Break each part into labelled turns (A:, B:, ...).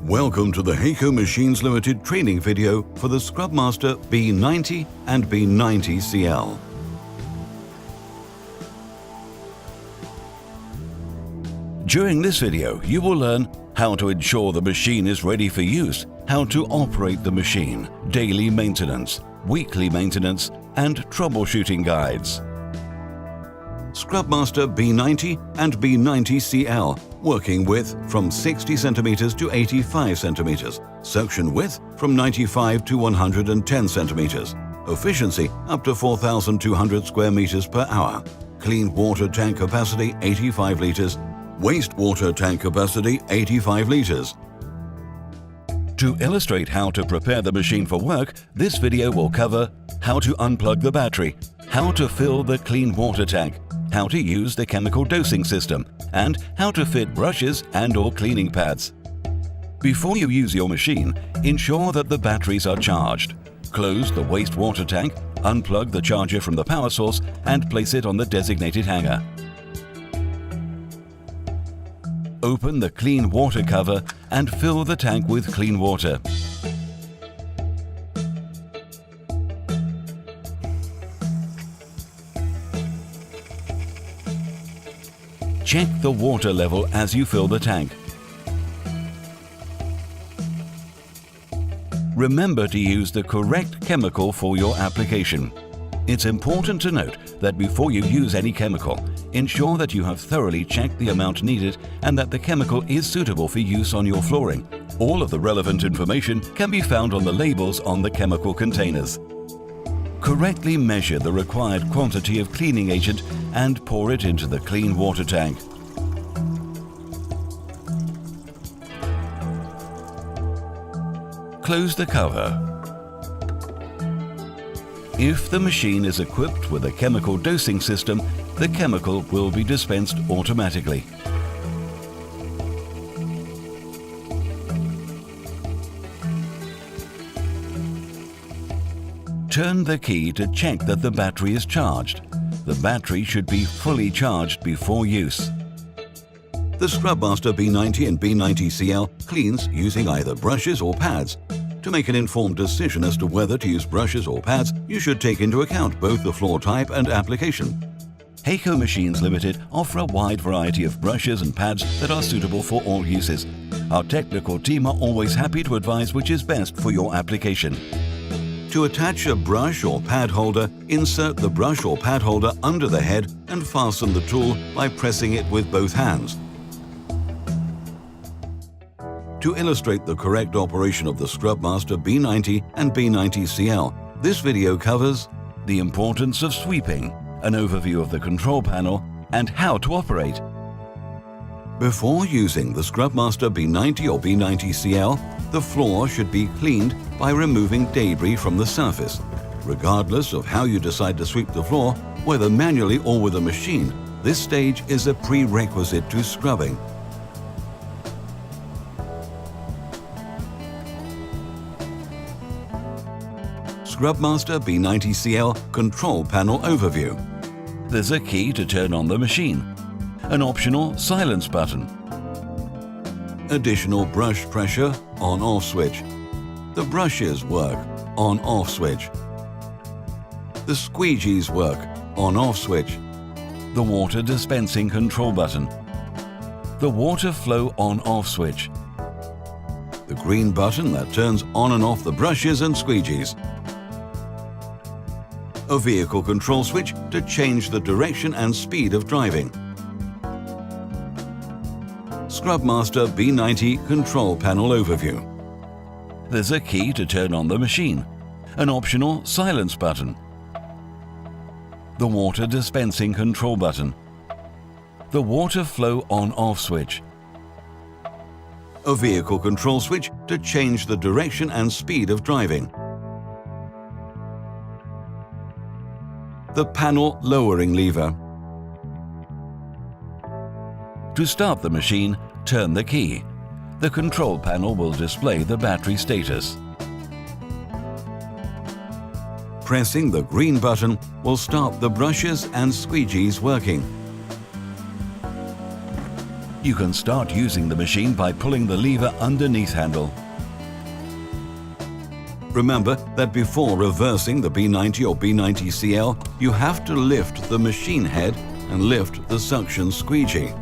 A: Welcome to the Heiko Machines Limited training video for the Scrubmaster B90 and B90 CL. During this video, you will learn how to ensure the machine is ready for use, how to operate the machine, daily maintenance, weekly maintenance, and troubleshooting guides. Scrubmaster B90 and B90 CL, working width from 60 cm to 85 cm, suction width from 95 to 110 cm, efficiency up to 4,200 square meters per hour, clean water tank capacity 85 liters, wastewater tank capacity 85 liters. To illustrate how to prepare the machine for work, this video will cover how to unplug the battery, how to fill the clean water tank, how to use the chemical dosing system, and how to fit brushes and/or cleaning pads. Before you use your machine, ensure that the batteries are charged. Close the wastewater tank, unplug the charger from the power source, and place it on the designated hanger. Open the clean water cover and fill the tank with clean water. Check the water level as you fill the tank. Remember to use the correct chemical for your application. It's important to note that before you use any chemical, ensure that you have thoroughly checked the amount needed and that the chemical is suitable for use on your flooring. All of the relevant information can be found on the labels on the chemical containers. Correctly measure the required quantity of cleaning agent and pour it into the clean water tank. Close the cover. If the machine is equipped with a chemical dosing system, the chemical will be dispensed automatically. Turn the key to check that the battery is charged. The battery should be fully charged before use. The Scrubmaster B90 and B90 CL cleans using either brushes or pads. To make an informed decision as to whether to use brushes or pads, you should take into account both the floor type and application. Heiko Machines Limited offer a wide variety of brushes and pads that are suitable for all uses. Our technical team are always happy to advise which is best for your application. To attach a brush or pad holder, insert the brush or pad holder under the head and fasten the tool by pressing it with both hands. To illustrate the correct operation of the Scrubmaster B90 and B90 CL, this video covers the importance of sweeping, an overview of the control panel, and how to operate. Before using the Scrubmaster B90 or B90 CL, the floor should be cleaned by removing debris from the surface. Regardless of how you decide to sweep the floor, whether manually or with a machine, this stage is a prerequisite to scrubbing. Scrubmaster B90 CL Control Panel Overview. There's a key to turn on the machine, an optional silence button, additional brush pressure on-off switch, the brushes work on-off switch, the squeegees work on-off switch, the water dispensing control button, the water flow on-off switch, the green button that turns on and off the brushes and squeegees, a vehicle control switch to change the direction and speed of driving. Scrubmaster B90 Control Panel Overview. There's a key to turn on the machine, an optional silence button, the water dispensing control button, the water flow on-off switch, a vehicle control switch to change the direction and speed of driving, the panel lowering lever. To start the machine, turn the key. The control panel will display the battery status. Pressing the green button will start the brushes and squeegees working.
B: You can start using the machine by pulling the lever underneath handle.
A: Remember that before reversing the B90 or B90CL, you have to lift the machine head and lift the suction squeegee.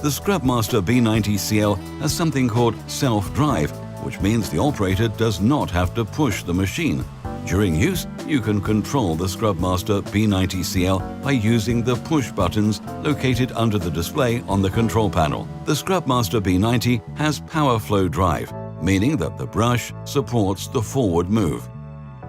A: The Scrubmaster B90CL has something called self-drive, which means the operator does not have to push the machine. During use, you can control the Scrubmaster B90CL by using the push buttons located under the display on the control panel. The Scrubmaster B90 has power flow drive, meaning that the brush supports the forward move.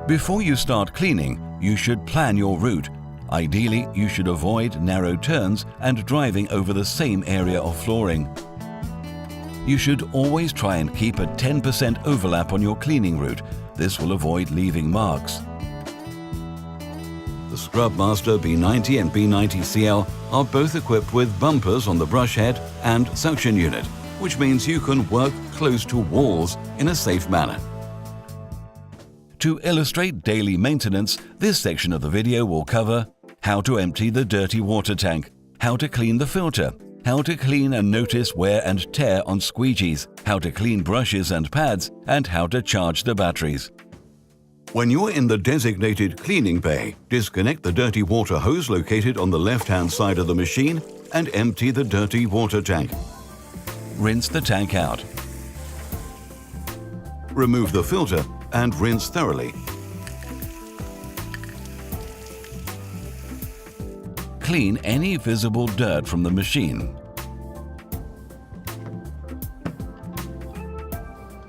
B: Before you start cleaning, you should plan your route. Ideally, you should avoid narrow turns and driving over the same area of flooring. You should always try and keep a 10% overlap on your cleaning route. This will avoid leaving marks.
A: The Scrubmaster B90 and B90CL are both equipped with bumpers on the brush head and suction unit, which means you can work close to walls in a safe manner.
B: To illustrate daily maintenance, this section of the video will cover how to empty the dirty water tank, how to clean the filter, how to clean and notice wear and tear on squeegees, how to clean brushes and pads, and how to charge the batteries.
A: When you're in the designated cleaning bay, disconnect the dirty water hose located on the left-hand side of the machine and empty the dirty water tank.
B: Rinse the tank out.
A: Remove the filter and rinse thoroughly.
B: Clean any visible dirt from the machine.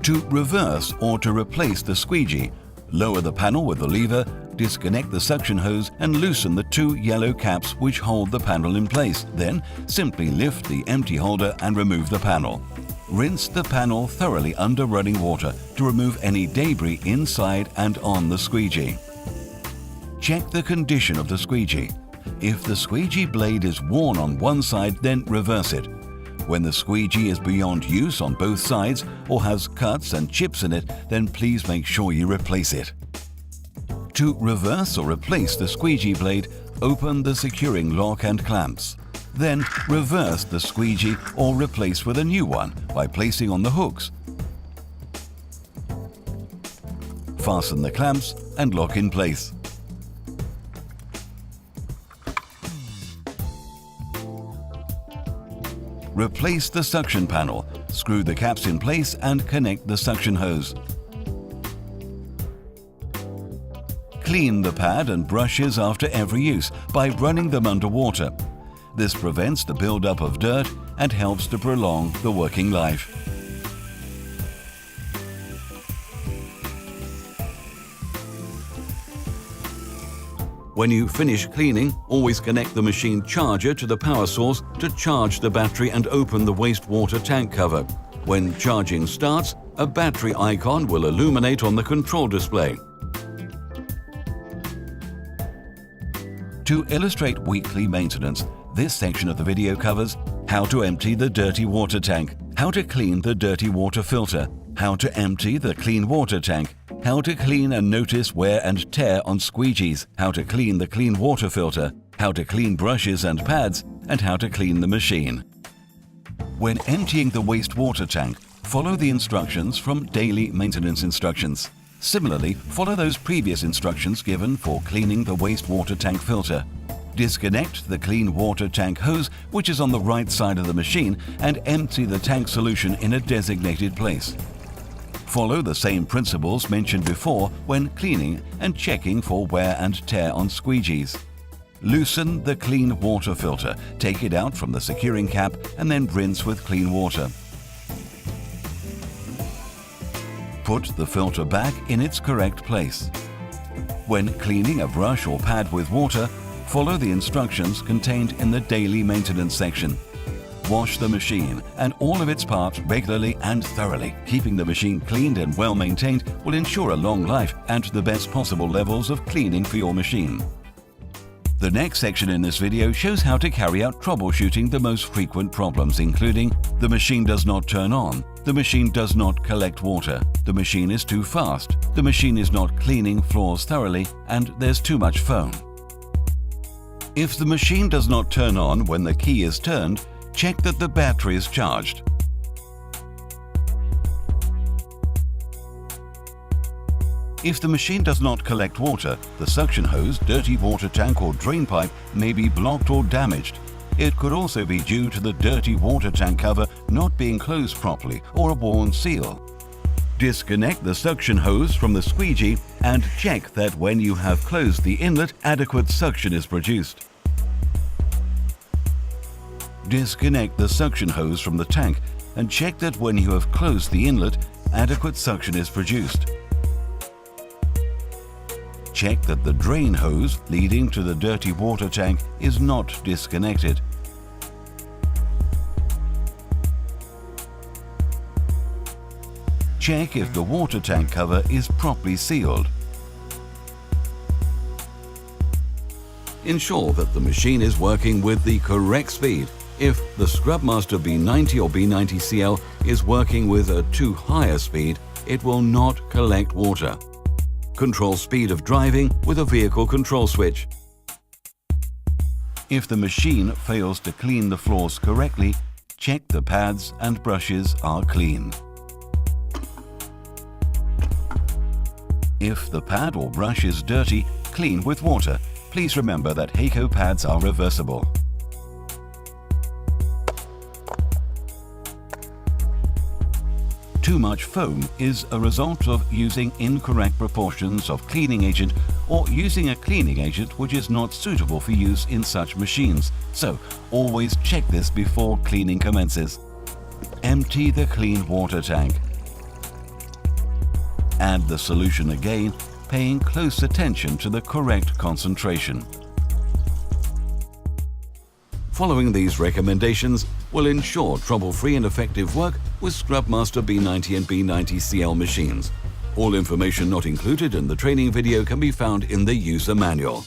B: To reverse or to replace the squeegee, lower the panel with the lever, disconnect the suction hose and loosen the two yellow caps which hold the panel in place. Then simply lift the empty holder and remove the panel. Rinse the panel thoroughly under running water to remove any debris inside and on the squeegee. Check the condition of the squeegee. If the squeegee blade is worn on one side, then reverse it. When the squeegee is beyond use on both sides or has cuts and chips in it, then please make sure you replace it. To reverse or replace the squeegee blade, open the securing lock and clamps. Then reverse the squeegee or replace with a new one by placing on the hooks. Fasten the clamps and lock in place. Replace the suction panel, screw the caps in place and connect the suction hose. Clean the pad and brushes after every use by running them under water. This prevents the buildup of dirt and helps to prolong the working life.
A: When you finish cleaning, always connect the machine charger to the power source to charge the battery and open the wastewater tank cover. When charging starts, a battery icon will illuminate on the control display.
B: To illustrate weekly maintenance, this section of the video covers how to empty the dirty water tank, how to clean the dirty water filter, how to empty the clean water tank, how to clean and notice wear and tear on squeegees, how to clean the clean water filter, how to clean brushes and pads, and how to clean the machine. When emptying the wastewater tank, follow the instructions from daily maintenance instructions. Similarly, follow those previous instructions given for cleaning the wastewater tank filter. Disconnect the clean water tank hose, which is on the right side of the machine, and empty the tank solution in a designated place. Follow the same principles mentioned before when cleaning and checking for wear and tear on squeegees. Loosen the clean water filter, take it out from the securing cap and then rinse with clean water. Put the filter back in its correct place. When cleaning a brush or pad with water, follow the instructions contained in the daily maintenance section. Wash the machine and all of its parts regularly and thoroughly. Keeping the machine cleaned and well maintained will ensure a long life and the best possible levels of cleaning for your machine. The next section in this video shows how to carry out troubleshooting the most frequent problems, including the machine does not turn on, the machine does not collect water, the machine is too fast, the machine is not cleaning floors thoroughly, and there's too much foam. If the machine does not turn on when the key is turned, check that the battery is charged. If the machine does not collect water, the suction hose, dirty water tank or drain pipe may be blocked or damaged. It could also be due to the dirty water tank cover not being closed properly or a worn seal. Disconnect the suction hose from the squeegee and check that when you have closed the inlet, adequate suction is produced. Disconnect the suction hose from the tank and check that when you have closed the inlet, adequate suction is produced. Check that the drain hose leading to the dirty water tank is not disconnected. Check if the water tank cover is properly sealed.
A: Ensure that the machine is working with the correct speed. If the Scrubmaster B90 or B90CL is working with a too high a speed, it will not collect water. Control speed of driving with a vehicle control switch.
B: If the machine fails to clean the floors correctly, check the pads and brushes are clean. If the pad or brush is dirty, clean with water. Please remember that Heiko pads are reversible. Too much foam is a result of using incorrect proportions of cleaning agent or using a cleaning agent which is not suitable for use in such machines. So, always check this before cleaning commences. Empty the clean water tank. Add the solution again, paying close attention to the correct concentration.
A: Following these recommendations will ensure trouble-free and effective work with Scrubmaster B90 and B90CL machines. All information not included in the training video can be found in the user manual.